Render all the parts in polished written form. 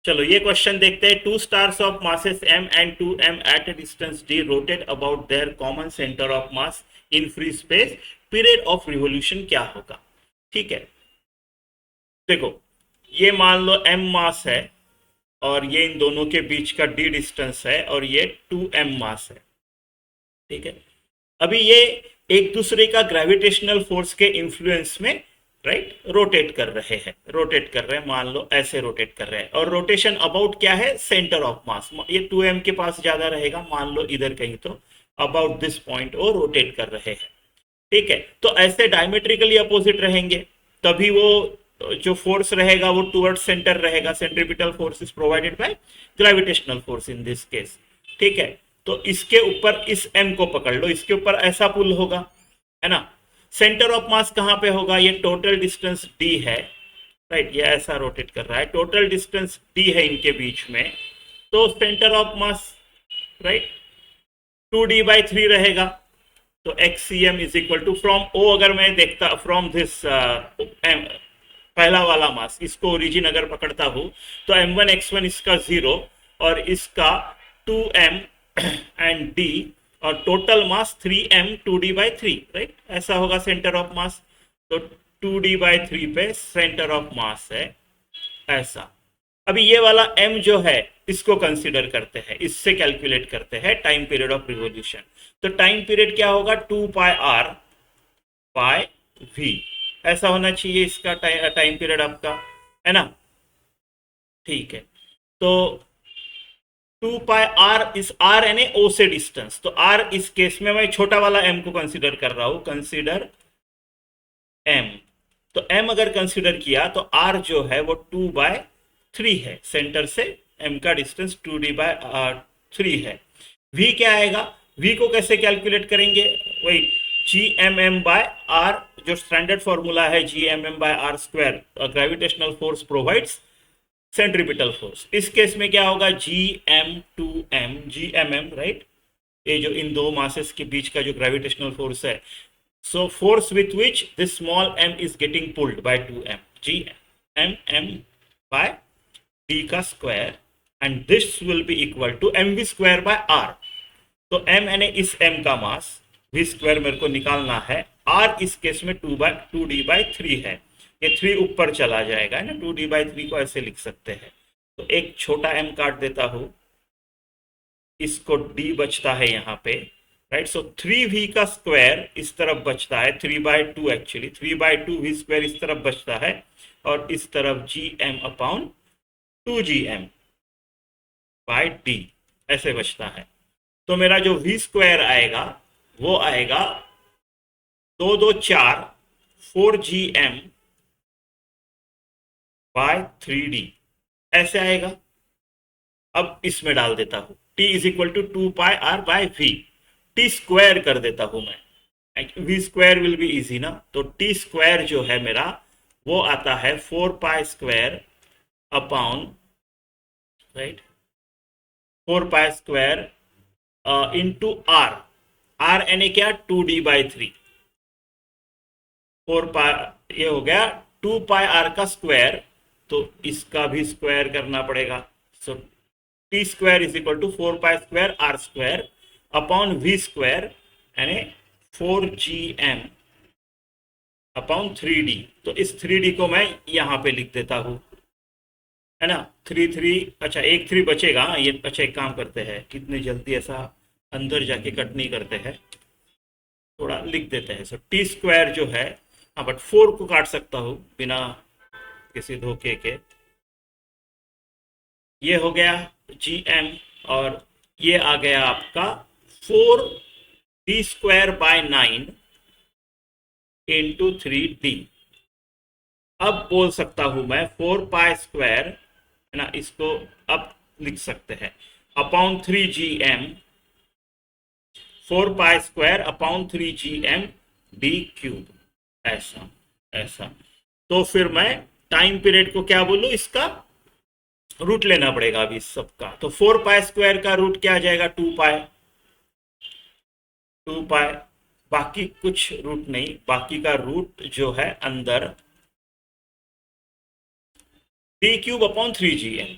चलो ये क्वेश्चन देखते हैं। Two stars of masses m and 2m at a distance d rotate about their common center of mass in free space, period of revolution क्या होगा? ठीक है, देखो ये मान लो m मास है और ये इन दोनों के बीच का d डिस्टेंस है और ये 2m मास है। ठीक है, अभी ये एक दूसरे का ग्रेविटेशनल फोर्स के इन्फ्लुएंस में राइट रोटेट कर रहे हैं, मान लो ऐसे रोटेट कर रहे हैं। और रोटेशन अबाउट क्या है? Centre of mass. ये 2m के पास ज्यादा रहेगा, मान लो इधर कहीं, तो अबाउट दिस पॉइंट वो रोटेट कर रहे हैं। ठीक है, तो ऐसे डायमेट्रिकली अपोजिट रहेंगे, तभी वो जो फोर्स रहेगा वो टुवर्ड्स सेंटर रहेगा। Centripetal force is provided by gravitational force in this case. ठीक है, तो इसके ऊपर इस m को पकड़ लो, इसके ऊपर ऐसा पुल होगा, है ना। सेंटर ऑफ मास कहां पे होगा? ये टोटल डिस्टेंस d है, राइट, ये ऐसा रोटेट कर रहा है, टोटल डिस्टेंस d है इनके बीच में, तो centre of mass right 2d/3 रहेगा। तो xcm is equal to from o, अगर मैं देखता फ्रॉम दिस पहला वाला मास, इसको ओरिजिन अगर पकड़ता हूं तो m1 x1 इसका 0 और इसका 2m एंड d और total mass 3m 2d/3, right, ऐसा होगा सेंटर ऑफ मास। तो 2d/3 पे सेंटर ऑफ मास है ऐसा। अभी ये वाला m जो है इसको कंसीडर करते हैं, इससे कैलकुलेट करते हैं टाइम पीरियड ऑफ रिवोल्यूशन। तो टाइम पीरियड क्या होगा? 2πr/v ऐसा होना चाहिए इसका टाइम पीरियड आपका, है ना। ठीक है, तो 2πr इस r यानी o से डिस्टेंस, तो r इस केस में मैं छोटा वाला m को कंसीडर कर रहा हूं, कंसीडर m। तो m अगर कंसीडर किया तो r जो है वो 2/3 है, सेंटर से m का डिस्टेंस 2d/3 है। v क्या आएगा? v को कैसे कैलकुलेट करेंगे? वही gmm/r, जो स्टैंडर्ड फॉर्मूला है gmm/r², gravitational force provides centripetal force. इस केस में क्या होगा? gm राइट, ये जो इन दो मासेस के बीच का जो ग्रेविटेशनल फोर्स है, so force with which this small m is getting pulled by 2m, gmm by d का square, and this will be equal to mv²/r। तो m यानी इस m का मास, v² मेरे को निकालना है, r इस केस में 2d/3 है, ये 3 ऊपर चला जाएगा, है ना। 2d/3 को ऐसे लिख सकते हैं। तो एक छोटा m काट देता हूं, इसको d बचता है यहाँ पे, राइट। सो 3v का स्क्वायर इस तरफ बचता है, 3/2 एक्चुअली, 3/2 v² इस तरफ बचता है, और इस तरफ gm/2gm/d ऐसे बचता है। तो मेरा जो v² आएगा वो आएगा 2 2 4 4gm/3d ऐसे आएगा। अब इसमें डाल देता हूं t is equal to 2πr/v, t square कर देता हूं मैं, v² विल बी इजी ना। तो टी स्क्वायर जो है मेरा वो आता है 4π² अपॉन, राइट, 4π² इंटू r, यानी क्या? 2d/3, 4π ये हो गया 2πr का स्क्वायर, तो इसका भी स्क्वायर करना पड़ेगा। So T square is equal to 4π² r² upon v² यानी 4gm/3d। तो इस 3d को मैं यहां पे लिख देता हूं, है ना। 3 3, अच्छा एक 3 बचेगा ये। अच्छा एक काम करते हैं, कितने जल्दी ऐसा अंदर जाके कट नहीं करते हैं, थोड़ा लिख देते हैं। सो टी स्क्वायर जो है, हाँ बट 4 को काट सकता हूं बिना किसी धोखे के। ये हो गया gm और ये आ गया आपका 4d²/9 इंटू 3d। अब बोल सकता हूं मैं 4π², है ना, इसको अब लिख सकते हैं अपॉन 3gm, 4π² अपॉन 3gm/d³, ऐसा ऐसा। तो फिर मैं टाइम पीरियड को क्या बोलूं? इसका रूट लेना पड़ेगा अभी सबका। तो 4π² का रूट क्या आ जाएगा? 2π, बाकी कुछ रूट नहीं, बाकी का रूट जो है अंदर d³ अपॉन 3gm,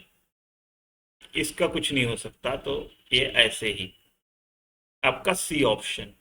इसका कुछ नहीं हो सकता, तो ये ऐसे ही आपका सी ऑप्शन।